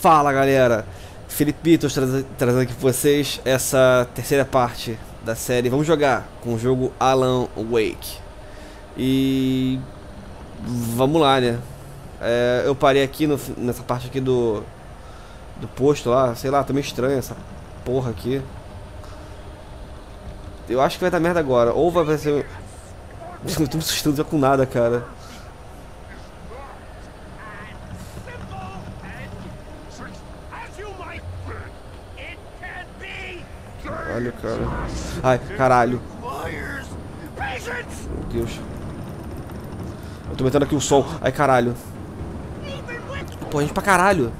Fala galera, Feipe Beatles trazendo aqui pra vocês essa terceira parte da série. Vamos jogar com o jogo Alan Wake. E vamos lá, né? Eu parei aqui nessa parte aqui do posto lá, sei lá, tá meio estranho essa porra aqui. Eu acho que vai dar merda agora, ou vai ser... Eu tô me assustando já com nada, cara. Caralho, cara. Ai, caralho. Meu Deus. Eu tô metendo aqui o som. Ai, caralho. Pô, gente pra caralho.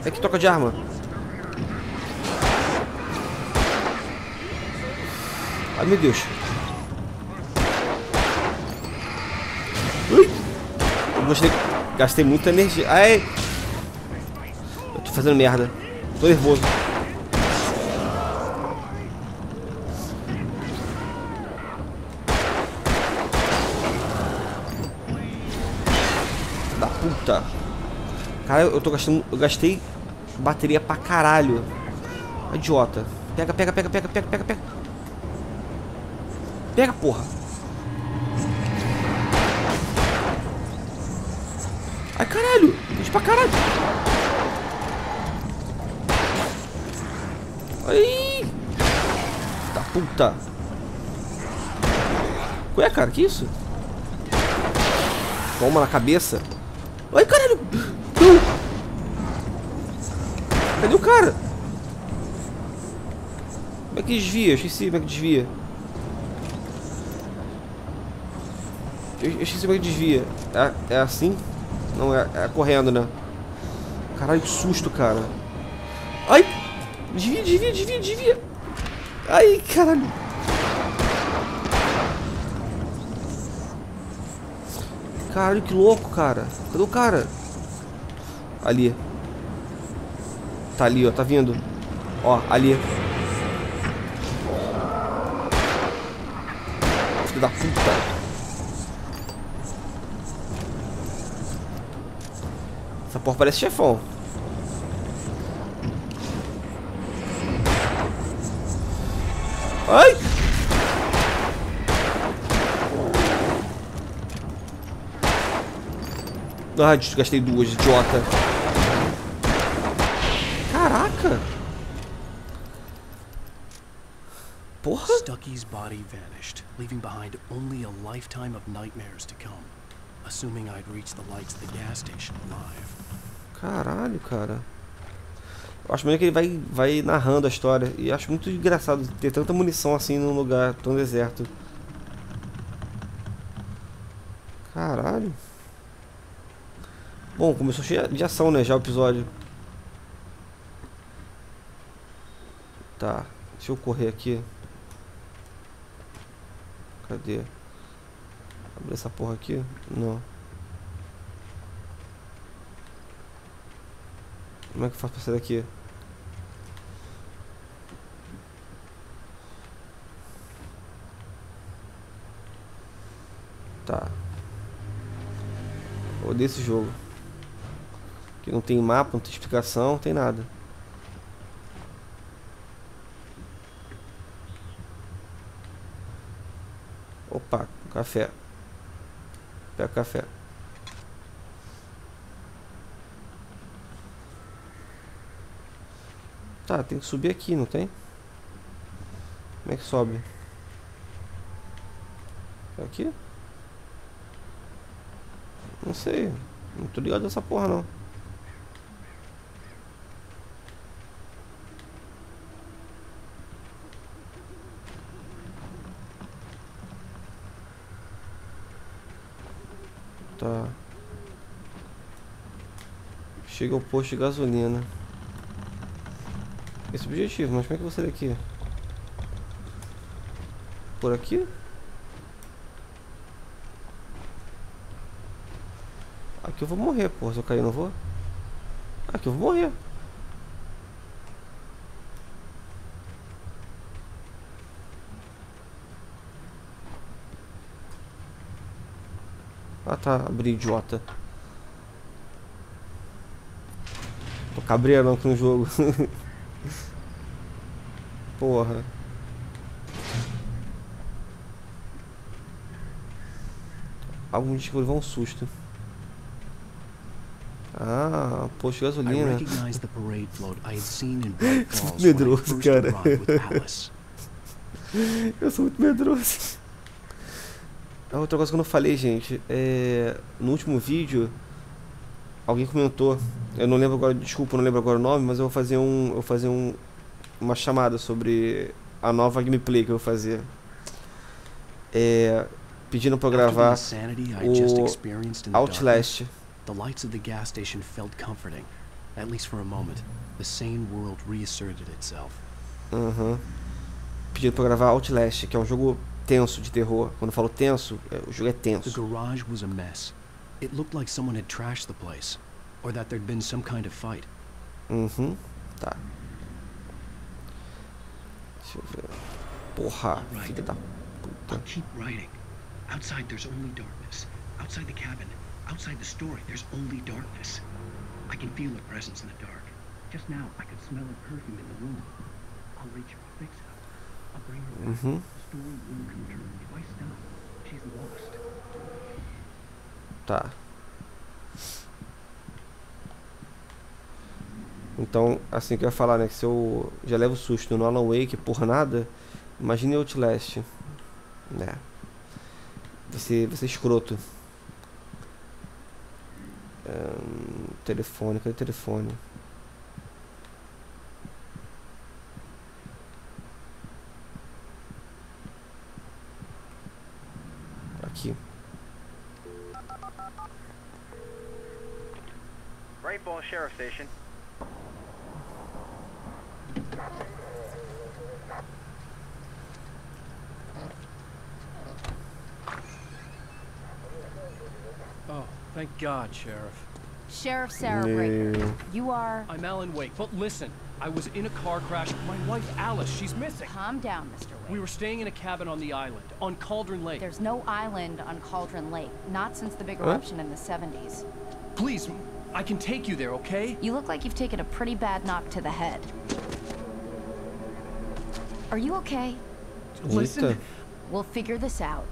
É que troca de arma. Ai, meu Deus. Ui. Eu gastei muita energia. Ai. Eu tô fazendo merda. Tô nervoso. Da puta. Cara, eu gastei bateria pra caralho. Idiota. Pega. Pega, porra. Ai, caralho. Bicho pra caralho. Ai. Da puta. Ué, cara, que isso? Toma na cabeça. Ai, caralho. Não. Cadê o cara? Como é que desvia? Eu esqueci como é que desvia. Eu esqueci como é que desvia. É assim? Não, é correndo, né? Caralho, que susto, cara. Ai! Desvia! Ai, caralho! Caralho, que louco, cara. Cadê o cara? Ali. Tá ali, ó. Tá vindo. Ó, ali. Filho da puta. Essa porra parece chefão. Ai! Ah, gastei duas, idiota. Caraca! Porra! Stucky's body vanished, leaving behind only a lifetime of nightmares to come. Assuming I'd reach the lights of the gas station alive. Caralho, cara. Eu acho mesmo que ele vai narrando a história. E acho muito engraçado ter tanta munição assim num lugar tão deserto. Caralho. Bom, começou cheio de ação, né? Já o episódio. Tá. Deixa eu correr aqui. Cadê? Abrir essa porra aqui? Não. Como é que eu faço pra sair daqui? Tá. Eu odeio esse jogo. Aqui não tem mapa, não tem explicação, não tem nada. Opa, café. Pega o café. Tá, tem que subir aqui, não tem? Como é que sobe? Aqui? Não sei. Não tô ligado nessa porra, não. Tá. Chega ao posto de gasolina. Esse é o objetivo, mas como é que eu vou sair daqui? Por aqui? Aqui eu vou morrer, porra. Se eu cair, eu não vou? Aqui eu vou morrer. Ah tá, abri, idiota. Tô cabreirão aqui no jogo. Porra. Algum dia que eu vou levar um susto. Ah, posto de gasolina. Medroso, cara. Eu sou muito medroso. Outra coisa que eu não falei, gente, no último vídeo alguém comentou, eu não lembro agora, desculpa, eu não lembro agora o nome, mas eu vou fazer uma chamada sobre a nova gameplay que eu vou fazer. Pedindo pra eu gravar o Outlast. The lights of the gas station felt comforting. At least for a moment, the sane world reasserted itself. Pedindo pra eu gravar Outlast, que é um jogo tenso de terror. Quando eu falo tenso, o jogo é tenso. The garage was a mess. It looked like someone had trashed the place, or that there'd been some kind of fight. Tá. Deixa eu ver. Porra, filha da puta. I'll keep writing. Outside there's only darkness. Outside the cabin, outside the story, there's only darkness. I can feel a presence in the dark. Just now, I could smell a perfume in the room. I'll reach her, I'll fix it. I'll bring her back. The story will come true. If I stop, she's lost. Tá. Então, assim que eu ia falar, né? Que se eu já levo susto no Alan Wake por nada, imagine Outlast. Né? Vai ser escroto. Telefone, cadê o telefone? Aqui. Rainbow Sheriff Station. Oh, thank God, Sheriff. Sheriff Sarah Breaker. You are... I'm Alan Wake, but listen, I was in a car crash. My wife, Alice, she's missing. Calm down, Mr. Wake. We were staying in a cabin on the island, on Cauldron Lake. There's no island on Cauldron Lake, not since the big eruption in the 70s. Please, I can take you there, okay? You look like you've taken a pretty bad knock to the head. Are you okay? Listen. We'll figure this out.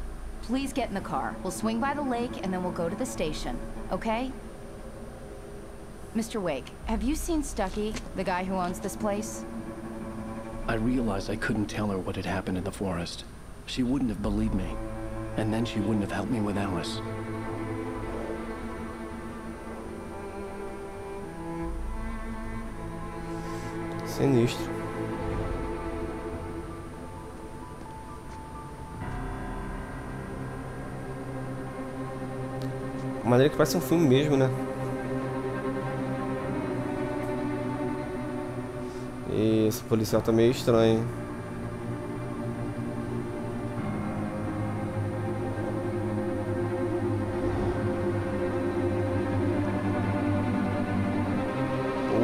Please get in the car. We'll swing by the lake and then we'll go to the station, okay? Mr. Wake, have you seen Stucky, the guy who owns this place? I realized I couldn't tell her what had happened in the forest. She wouldn't have believed me. And then she wouldn't have helped me with Alice. Sinistro. A maneira que parece um filme mesmo, né? E esse policial tá meio estranho.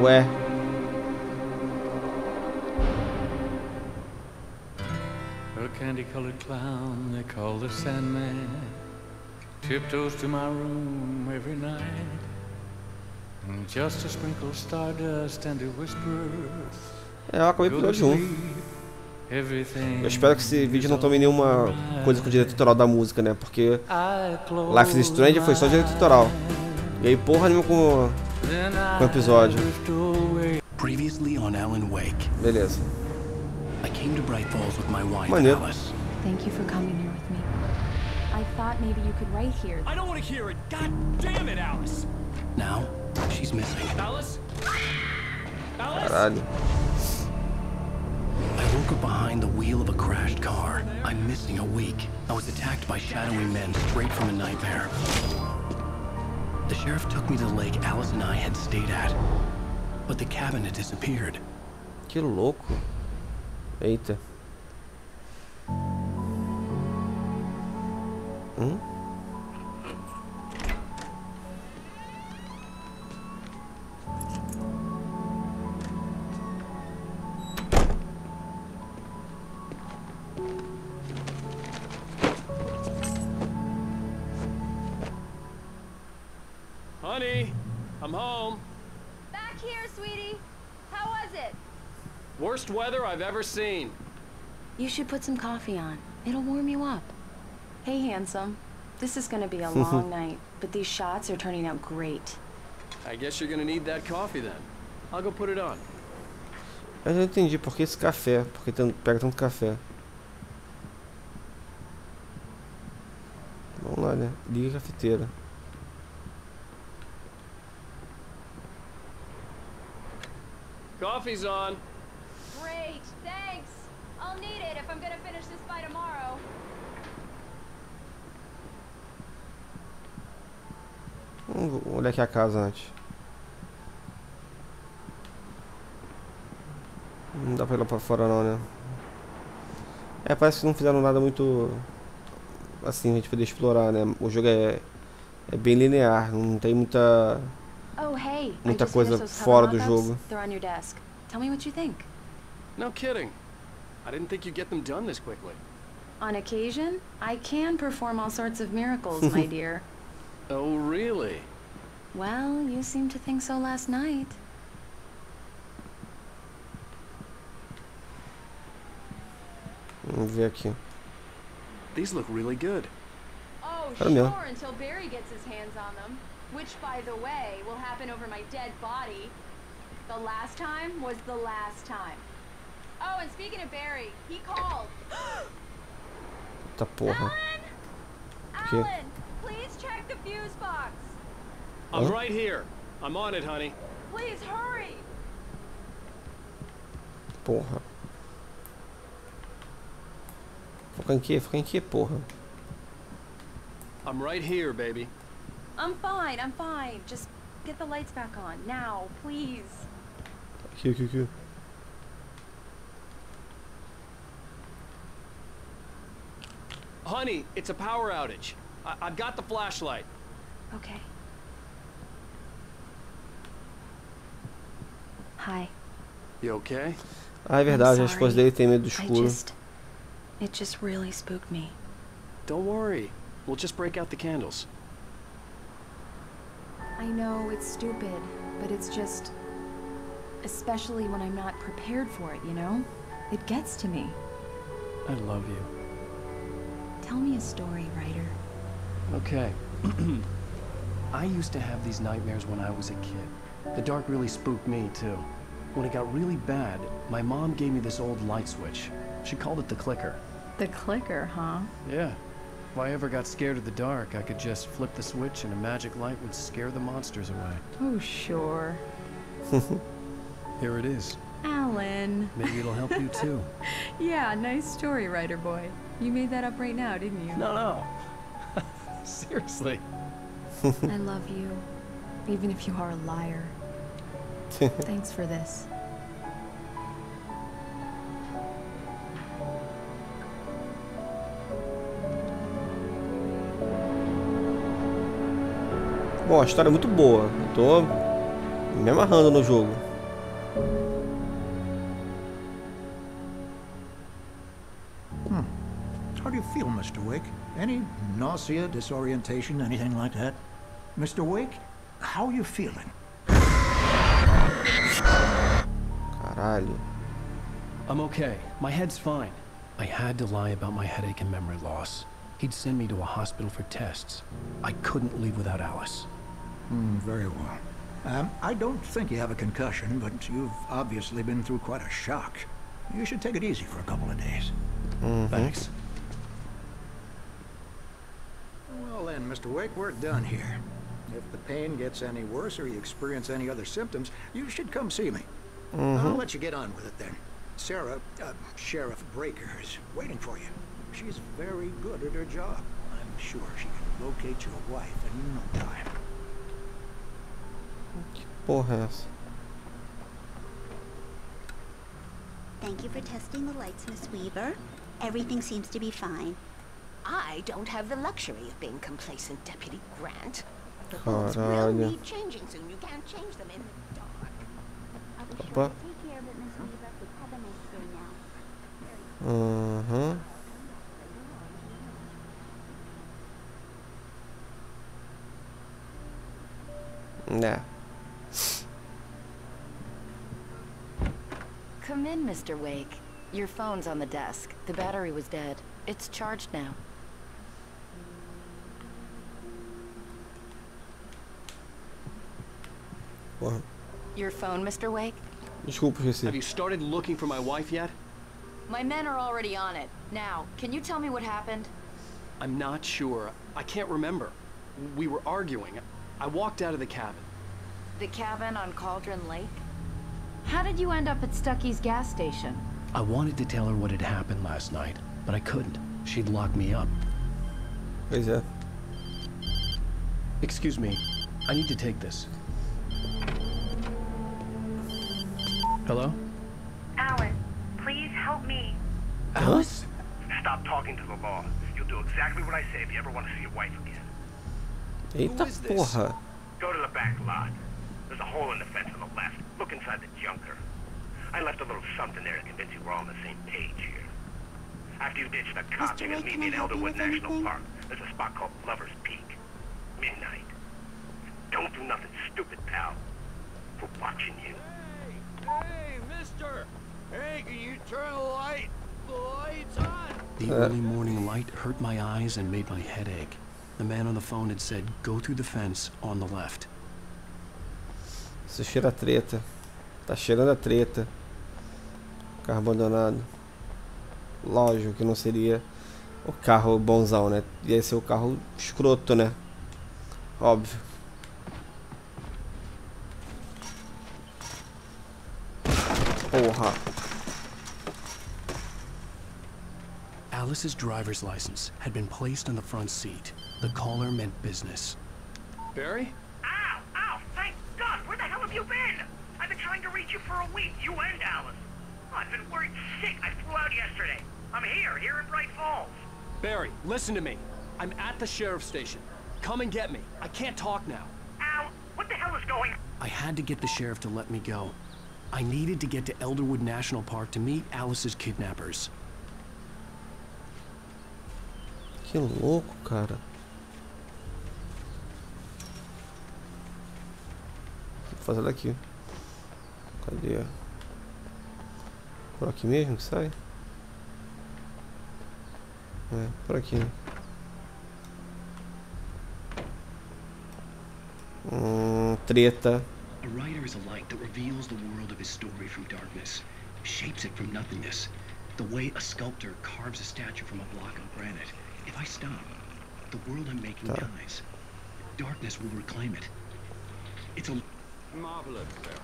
Ué. A candy-colored clown they call the Sandman tiptoes to my room every night, just to sprinkle stardust and to whisper. Eu acabei por episódio 1. Eu espero que esse vídeo não tome nenhuma coisa com direito autoral da música, né? Porque Life is Strange foi só direito autoral. E aí porra nenhuma com o episódio. Previously on Alan Wake. Beleza. I came to Bright Falls with my wife, Maneiro. Alice. Thank you for coming here with me. I thought maybe you could write here. I don't want to hear it. God damn it, Alice. Now, she's missing. Alice? Alice? Caralho. I woke up behind the wheel of a crashed car. I'm missing a week. I was attacked by shadowy men straight from a nightmare. The sheriff took me to the lake Alice and I had stayed at. But the cabin had disappeared. Que louco. Eita. Honey, I'm home. Back here, sweetie. How was it? Worst weather I've ever seen. You should put some coffee on. It'll warm you up. Hey, handsome. This is gonna be a long night, but these shots are turning out great. I guess you're gonna need that coffee then. I'll go put it on. Eu não entendi por que esse café, porque pega tanto café. Vamos lá, né? Liga a cafeteira. Coffee's on. Great, thanks. I'll need it if I'm gonna finish this by tomorrow. Vamos olhar aqui a casa antes. Não dá pra ir lá pra fora não, né? É, parece que não fizeram nada muito assim, a gente poder explorar, né? O jogo é bem linear, não tem muita Oh, hey. muita I just coisa finished those fora cover do mock-ups. jogo. They're on your desk. Tell me what you think. No kidding. I didn't think you'd get them done this quickly. On occasion, I can perform all sorts of miracles, my dear. Oh, really? Well, you seemed to think so last night. Vamos ver aqui. These look really good. Oh, Pera mesmo. sure, until Barry gets his hands on them. Which, by the way, will happen over my dead body. The last time was the last time. Oh, and speaking of Barry, he called. Tá porra. Alan! Alan, please check the fuse box. I'm Huh? right here. I'm on it, honey. Please hurry. Porra. Foca em que, porra. I'm right here, baby. I'm fine. Just get the lights back on. Now, please. Aqui. Honey, it's a power outage. I've got the flashlight. Okay. Hi. You okay? Ah, é verdade, a I'm esposa sorry. dele tem medo do escuro. It just really spooked me. Don't worry. We'll just break out the candles. I know it's stupid, but it's just... Especially when I'm not prepared for it, you know? It gets to me. I love you. Tell me a story, writer. Okay. I used to have these nightmares when I was a kid. The dark really spooked me, too. When it got really bad, my mom gave me this old light switch. She called it the clicker. The clicker, huh? Yeah. If I ever got scared of the dark, I could just flip the switch and a magic light would scare the monsters away. Oh, sure. Here it is. Alan. Maybe it'll help you, too. Yeah, nice story, writer boy. You made that up right now, didn't you? No. Seriously. I love you, even if you are a liar. Thanks for this. Bom, a história é muito boa. Eu tô me amarrando no jogo. How do you feel, Mr. Wake? Any nausea, disorientation, anything like that? Mr. Wake, how are you feeling? Caralho. I'm okay. My head's fine. I had to lie about my headache and memory loss. He'd send me to a hospital for tests. I couldn't leave without Alice. Very well. I don't think you have a concussion, but you've obviously been through quite a shock. You should take it easy for a couple of days. Thanks. Well then, Mr. Wake, we're done here. If the pain gets any worse or you experience any other symptoms, you should come see me. I'll let you get on with it then. Sarah, Sheriff Breaker, is waiting for you. She's very good at her job. I'm sure she can locate your wife in no time. Que porra é essa? Thank you for testing the lights, Miss Weaver. Everything seems to be fine. I don't have the luxury of being complacent, Deputy Grant. The bulbs will Caralho. need changing soon. You can't change them in the dark. I will Opa. sure take care of it, Miss Weaver. Have a nice day now. Aham. Né. Come in, Mr. Wake. Your phone's on the desk. The battery was dead. It's charged now. Porra. Your phone, Mr. Wake? Desculpa, esqueci. Have you started looking for my wife yet? My men are already on it. Now, can you tell me what happened? I'm not sure. I can't remember. We were arguing. I walked out of the cabin. The cabin on Cauldron Lake? How did you end up at Stucky's gas station? I wanted to tell her what had happened last night, but I couldn't. She'd locked me up. Pois é. Excuse me. I need to take this. Hello? Alice, please help me. Alice? Stop talking to the law. You'll do exactly what I say if you ever want to see your wife again. Eita porra. Go to the back lot. There's a hole in the fence on the left. Look inside the junker. I left a little something there to convince you we're all on the same page here. After you ditch the cops, you're gonna meet me in Elderwood National Park. There's a spot called Lover's Peak. Midnight. Don't do nothing stupid, pal. We're watching you. Hey, mister! Hey, can you turn the light? The light's on! The early morning light hurt my eyes and made my head ache. The man on the phone had said, go through the fence on the left. Isso cheira a treta. Tá cheirando a treta. Carro abandonado. Lógico que não seria o carro bonzão, né? Ia ser o carro escroto, né? Óbvio. Porra. Alice's driver's license had been placed on the front seat. The caller meant business. Barry? Ow! Ow! Thank God! Where the hell have you been? I've been trying to reach you for a week, you and Alice. Oh, I've been worried sick. I flew out yesterday. I'm here in Bright Falls. Barry, listen to me. I'm at the sheriff's station. Come and get me. I can't talk now. Ow! What the hell is going on? I had to get the sheriff to let me go. I needed to get to Elderwood National Park to meet Alice's kidnappers. Que louco, cara. Vou fazer daqui. Cadê? Por aqui mesmo que sai? É, por aqui, né? Treta. A writer is a light that reveals the world of his story from darkness, shapes it from nothingness, the way a sculptor carves a statue from a block of granite. If I stop, the world I'm making dies. Darkness will reclaim it. It's a... Marvelous, Sarah.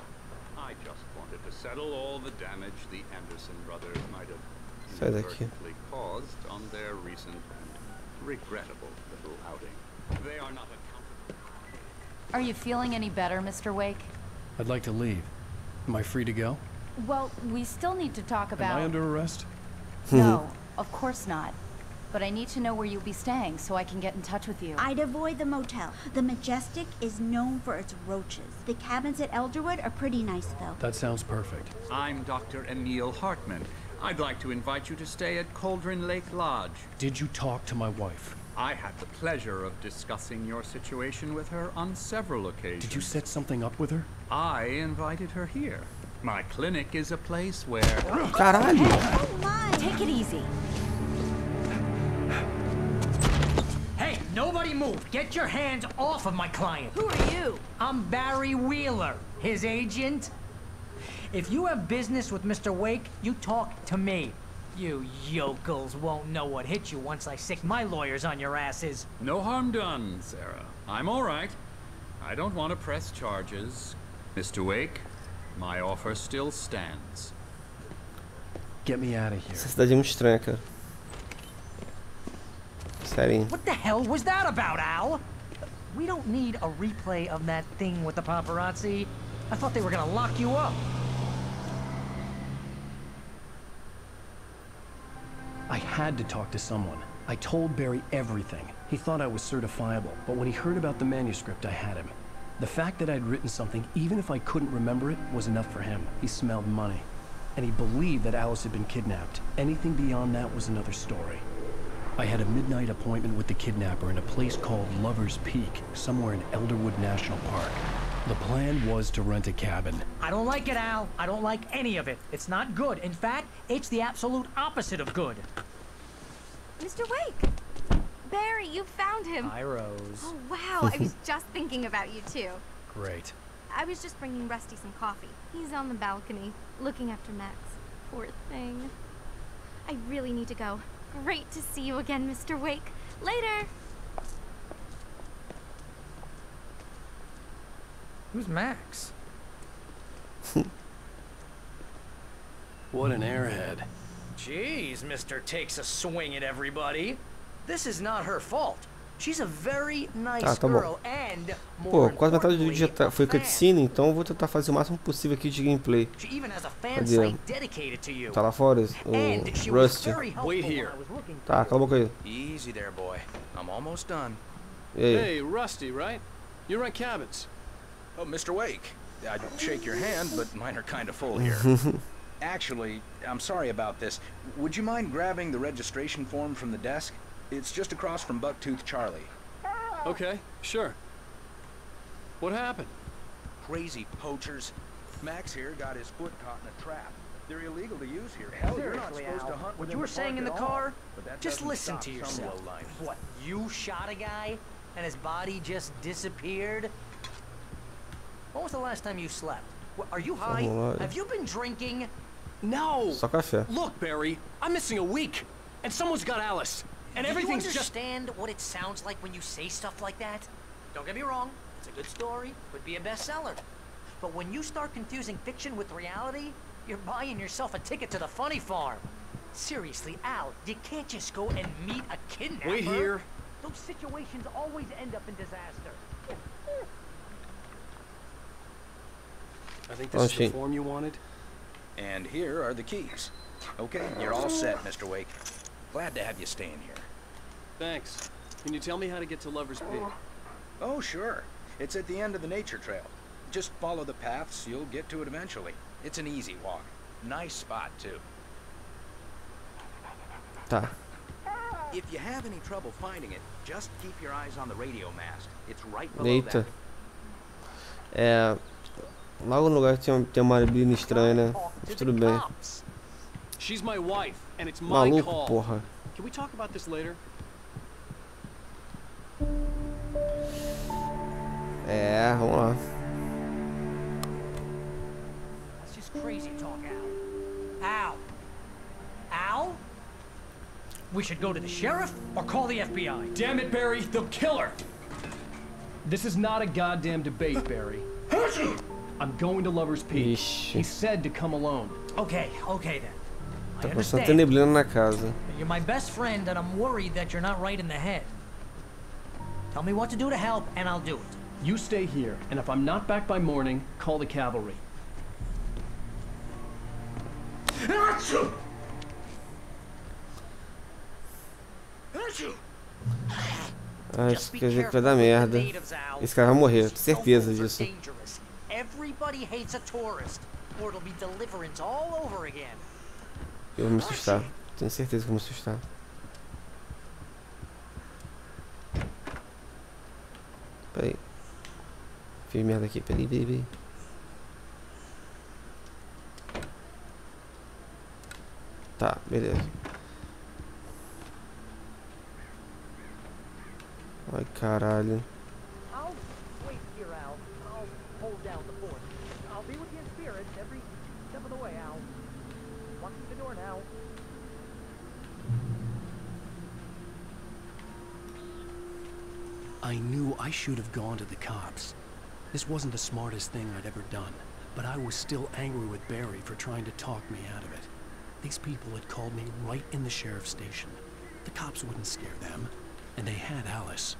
I just wanted to settle all the damage the Anderson brothers might have inadvertently caused on their recent and regrettable little outing. They are not accountable. Are you feeling any better, Mr. Wake? I'd like to leave. Am I free to go? Well, we still need to talk about... Am I under arrest? No, of course not. But I need to know where you'll be staying so I can get in touch with you. I'd avoid the motel. The Majestic is known for its roaches. The cabins at Elderwood are pretty nice, though. That sounds perfect. I'm Dr. Emil Hartman. I'd like to invite you to stay at Cauldron Lake Lodge. Did you talk to my wife? I had the pleasure of discussing your situation with her on several occasions. Did you set something up with her? I invited her here. My clinic is a place where... Caralho! Oh, take it easy. Hey, nobody move! Get your hands off of my client! Who are you? I'm Barry Wheeler, his agent. If you have business with Mr. Wake, you talk to me. You yokels won't know what hit you once I sick my lawyers on your asses. No harm done, Sarah. I'm all right. I don't want to press charges. Mr. Wake, my offer still stands. Get me out of here. Essa cidade é muito estranha, cara. Sério. What the hell was that about, Al? We don't need a replay of that thing with the paparazzi. I thought they were gonna lock you up. I had to talk to someone. I told Barry everything. He thought I was certifiable, but when he heard about the manuscript, I had him. The fact that I'd written something, even if I couldn't remember it, was enough for him. He smelled money. And he believed that Alice had been kidnapped. Anything beyond that was another story. I had a midnight appointment with the kidnapper in a place called Lover's Peak, somewhere in Elderwood National Park. The plan was to rent a cabin. I don't like it, Al. I don't like any of it. It's not good. In fact, it's the absolute opposite of good. Mr. Wake! Barry, you found him. Hi, Rose. Oh, wow. I was just thinking about you, too. Great. I was just bringing Rusty some coffee. He's on the balcony, looking after Max. Poor thing. I really need to go. Great to see you again, Mr. Wake. Later! Who's Max? What an airhead. Jeez, Mr. Takes a swing at everybody. This is not her fault. She's a very nice girl and pô, quase metade do vídeo já foi cutscene, então eu vou tentar fazer o máximo possível aqui de gameplay. Cadê? Tá lá fora o Rusty. Tá, cala a boca aí. Easy there, boy. I'm almost done. E aí? Hey, Rusty, right? You rent cabins. Oh, Mr. Wake. I'd shake your hand, but mine are kind of full here. Actually, I'm sorry about this. Would you mind grabbing the registration form from the desk? It's just across from Bucktooth Charlie. Okay, sure. What happened? Crazy poachers. Max here got his foot caught in a trap. They're illegal to use here. Hell, you're not supposed to hunt. What you were saying in the car? Just listen to yourself. What, you shot a guy and his body just disappeared? When was the last time you slept? Are you high? Have you been drinking? No. Só café. Look, Barry, I'm missing a week, and someone's got Alice, and everything's just... Do you understand what it sounds like when you say stuff like that? Don't get me wrong, it's a good story, could be a bestseller. But when you start confusing fiction with reality, you're buying yourself a ticket to the funny farm. Seriously, Al, you can't just go and meet a kidnapper. Wait here. Those situations always end up in disaster. I think this is the form you wanted. And here are the keys. Okay, you're all set, Mr. Wake. Glad to have you staying here. Thanks. Can you tell me how to get to Lover's Peak? Oh, sure. It's at the end of the nature trail. Just follow the paths, you'll get to it eventually. It's an easy walk. Nice spot, too. Tá. If you have any trouble finding it, just keep your eyes on the radio mast. It's right below that. É... Logo no lugar tem uma neblina estranha, né? Mas tudo bem. She's my wife, and it's my Maluco, call. porra. Can we talk about this later? É, vamos lá. That's just crazy talk, Al. Al? We should go to the sheriff or call the FBI. Damn it, Barry, they'll kill her. This is not a goddamn debate, Barry. I'm going to Lover's Peak. He said to come alone. Okay then. Tá começando a ter neblina na casa. You're my best friend and I'm worried that you're not right in the head. Tell me what to do to help and I'll do it. You stay here, and if I'm not back by morning, call the cavalry. Ah, isso quer dizer que vai dar merda. Esse cara vai morrer, tenho certeza disso. Everybody hates a tourist, or it'll be deliverance all over again. Eu vou me assustar. Tenho certeza que vou me assustar. Peraí. Fiz merda aqui, peraí. Tá, beleza. Ai, caralho. I knew I should have gone to the cops. This wasn't the smartest thing I'd ever done, but I was still angry with Barry for trying to talk me out of it. These people had called me right in the sheriff's station. The cops wouldn't scare them, and they had Alice.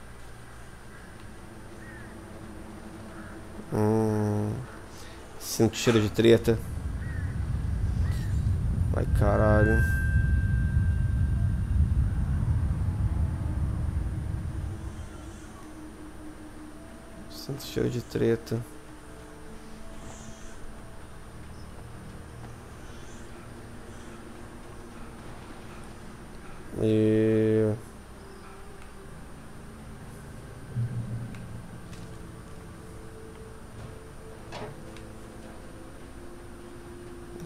Sinto cheiro de treta. Ai, caralho. Sinto cheiro de treta. E...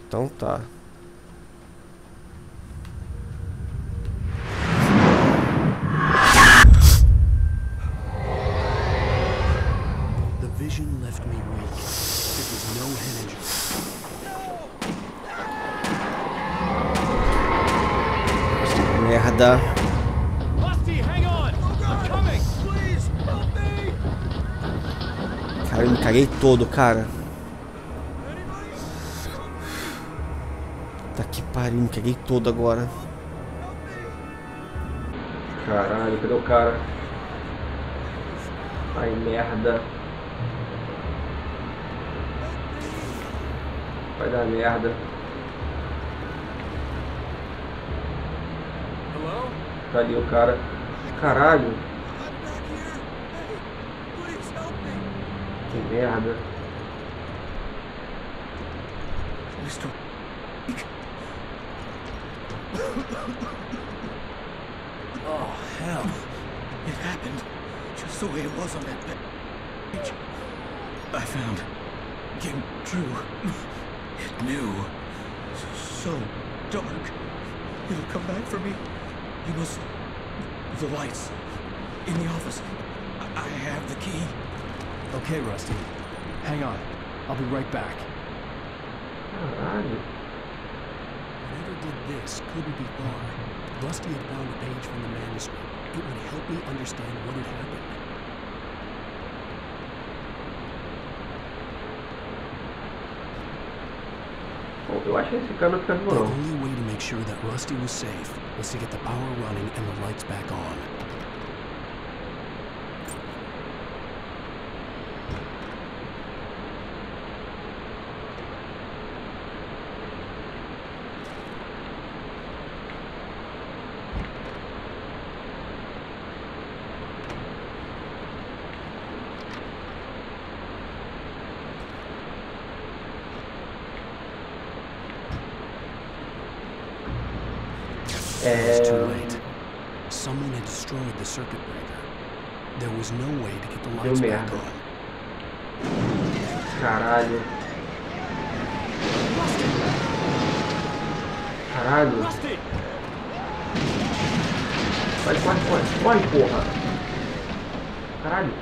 Então tá. The vision left me weak. It was no head injury. Merda. Cara, eu me caguei todo, cara. Tá que pariu, me caguei todo agora. Caralho, cadê o cara? Ai, merda. Vai dar merda. Tá ali o cara. Caralho. Que merda. Oh, hell. It happened just the way it was on that page. I found came true. It knew. So dark. It'll come back for me. You must... The lights. In the office. I have the key. Okay, Rusty. Hang on. I'll be right back. Caralho. Whoever did this couldn't be far. Rusty had found a page from the manuscript. It would help me understand what had happened. Bom, eu acho que esse cara não fica vivo, The não. only way to make sure that Rusty was safe was to get the power running and the lights back on. It was too late. Someone had destroyed the circuit breaker. There was no way to get the lights back on. Caralho. Caralho. Vai, corre, corre. Corre, porra. Caralho.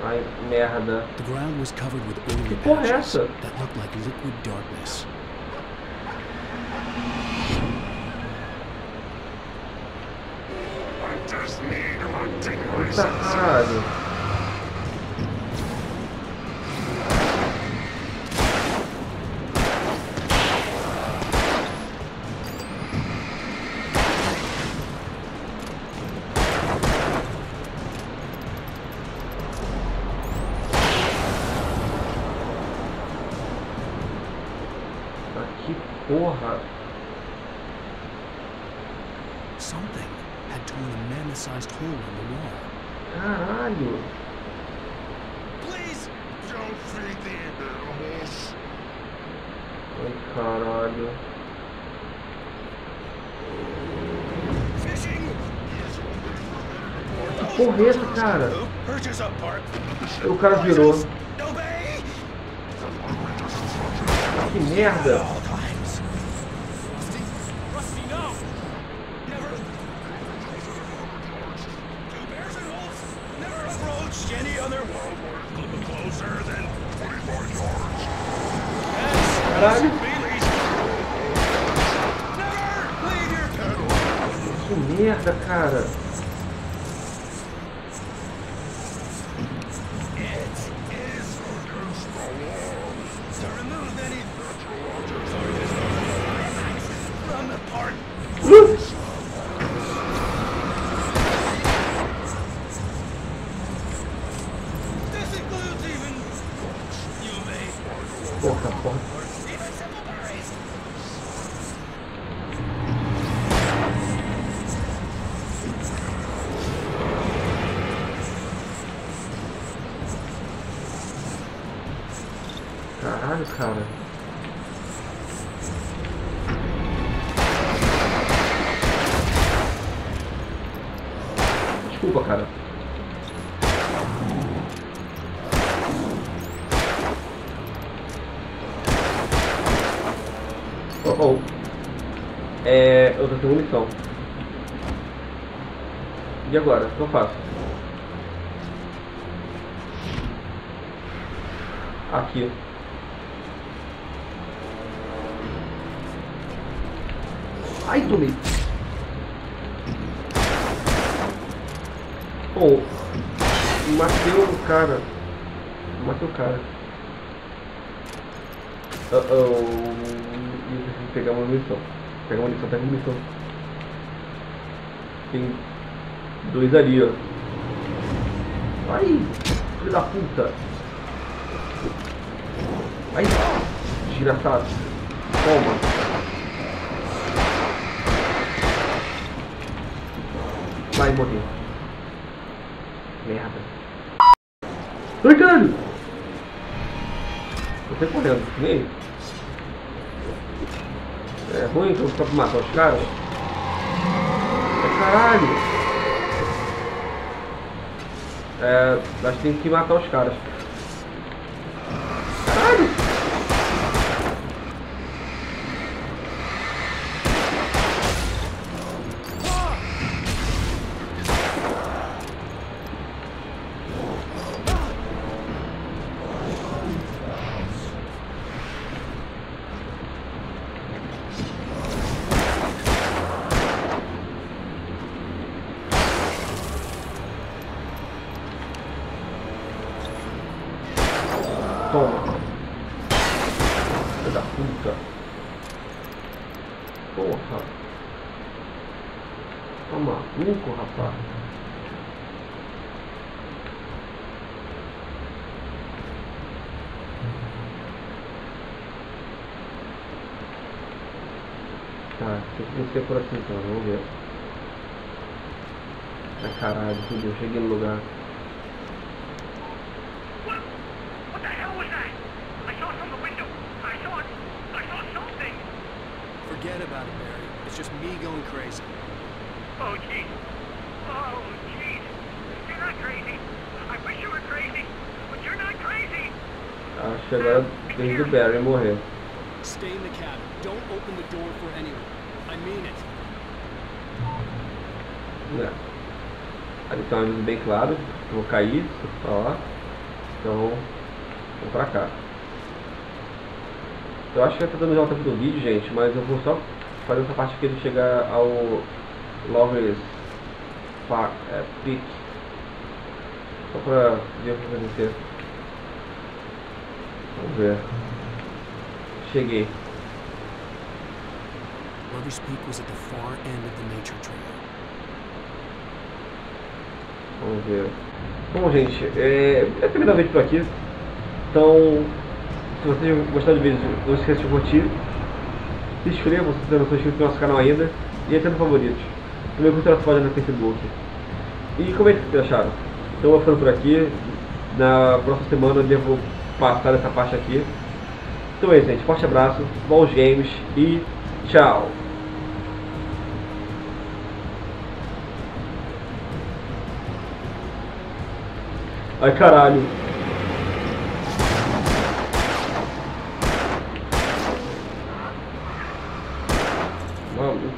Ai, merda. The ground was covered with oily Que porra é patches essa? that looked like liquid darkness. Puta caralho. Que porra. Something had torn a man-sized hole in the wall. Caralho. Please don't feed the animals. Ai, caralho. Que porra é essa, cara? O cara virou. Que merda. Caralho. Que merda, cara. Porra, porra. Caralho, cara. Desculpa, cara. Oh. Eu tô sem munição. E agora? O que eu faço? Aqui. Ai, tomei. Oh. Matei o cara. Matei o cara. Eu preciso pegar uma munição. Pega uma munição, pega uma munição. Tem 2 ali, ó. Ai, filho da puta. Ai, desgraçado. Toma. Vai, morri. Merda. Ai, caralho. Tô sempre correndo, nem. É ruim que eu vou matar os caras. Caralho. Nós temos que matar os caras. Caralho. Toma. Filho da puta. Porra. Tá maluco, rapaz? Tá, tem que descer por aqui então, vamos ver. Ai caralho, tudo, eu cheguei no lugar. Forget about it, Barry. It's just me going crazy. Oh, jeez. Oh, jeez. You're not crazy. I wish you were crazy, but you're not crazy. Acho que agora tem do Barry morrer. Stay in the cabin. Don't open the door for anyone. I mean it. Ali tem um aviso bem claro. Eu vou cair, pra lá. Então, vou pra cá. Eu acho que vai estar dando já o tempo do vídeo, gente, mas eu vou só fazer essa parte aqui de chegar ao Lover's Peak. Só pra ver o que vai acontecer. Vamos ver. Cheguei. Lover's Peak was at the far end of the nature trail. Vamos ver. Bom, gente, é a primeira vez por aqui. Então, se vocês gostaram do vídeo, não esqueça de curtir. Se inscreva se você não for inscrito no nosso canal ainda. E até no favoritos. Também curta nossa página no Facebook. E como é que vocês acharam? Então eu vou ficando por aqui. Na próxima semana eu devo passar essa parte aqui. Então é isso, gente. Forte abraço, bons games e tchau! Ai caralho! Vamos.